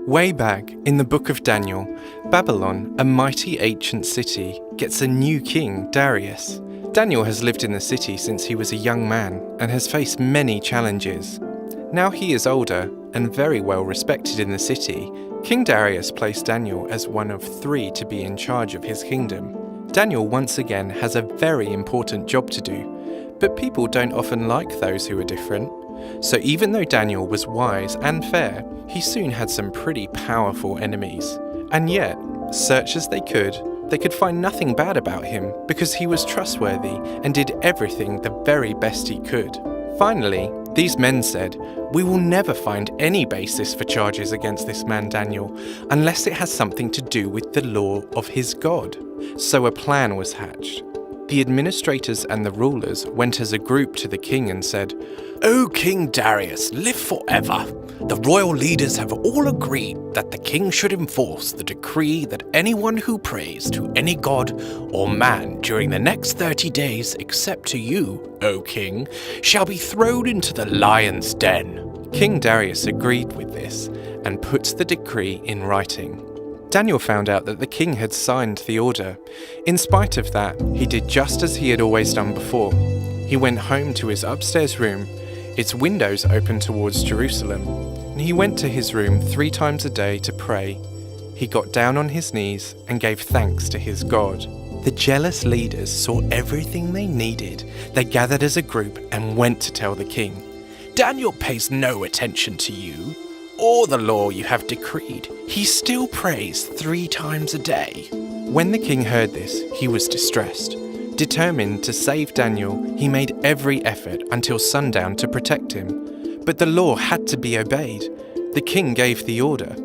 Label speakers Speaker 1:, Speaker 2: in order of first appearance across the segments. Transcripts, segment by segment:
Speaker 1: Way back in the book of Daniel, Babylon, a mighty ancient city, gets a new king, Darius. Daniel has lived in the city since he was a young man and has faced many challenges. Now he is older and very well respected in the city. King Darius placed Daniel as one of 3 to be in charge of his kingdom. Daniel once again has a very important job to do, but people don't often like those who are different. So even though Daniel was wise and fair, he soon had some pretty powerful enemies. And yet, search as they could find nothing bad about him because he was trustworthy and did everything the very best he could. Finally, these men said, "We will never find any basis for charges against this man Daniel unless it has something to do with the law of his God." So a plan was hatched. The administrators and the rulers went as a group to the king and said,
Speaker 2: "O King Darius, live forever. The royal leaders have all agreed that the king should enforce the decree that anyone who prays to any god or man during the next 30 days, except to you, O king, shall be thrown into the lion's den."
Speaker 1: King Darius agreed with this and puts the decree in writing. Daniel found out that the king had signed the order. In spite of that, he did just as he had always done before. He went home to his upstairs room. Its windows opened towards Jerusalem, and he went to his room 3 times a day to pray. He got down on his knees and gave thanks to his God. The jealous leaders saw everything they needed. They gathered as a group and went to tell the king.
Speaker 2: "Daniel pays no attention to you or the law you have decreed. He still prays 3 times a day."
Speaker 1: When the king heard this, he was distressed. Determined to save Daniel, he made every effort until sundown to protect him. But the law had to be obeyed. The king gave the order,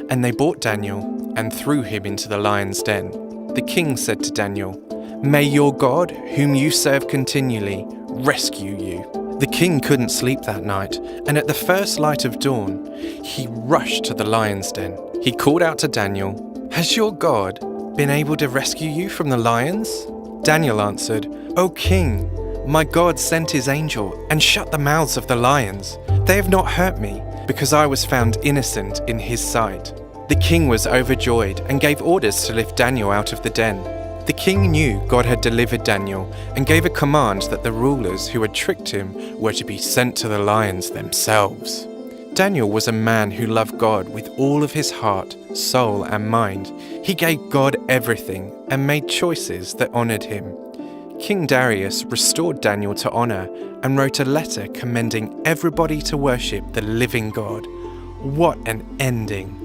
Speaker 1: and they brought Daniel and threw him into the lion's den. The king said to Daniel, "May your God, whom you serve continually, rescue you." The king couldn't sleep that night, and at the first light of dawn, he rushed to the lion's den. He called out to Daniel, "Has your God been able to rescue you from the lions?" Daniel answered, "O king, my God sent his angel and shut the mouths of the lions. They have not hurt me, because I was found innocent in his sight." The king was overjoyed and gave orders to lift Daniel out of the den. The king knew God had delivered Daniel and gave a command that the rulers who had tricked him were to be sent to the lions themselves. Daniel was a man who loved God with all of his heart, soul, and mind. He gave God everything and made choices that honored him. King Darius restored Daniel to honor and wrote a letter commending everybody to worship the living God. What an ending!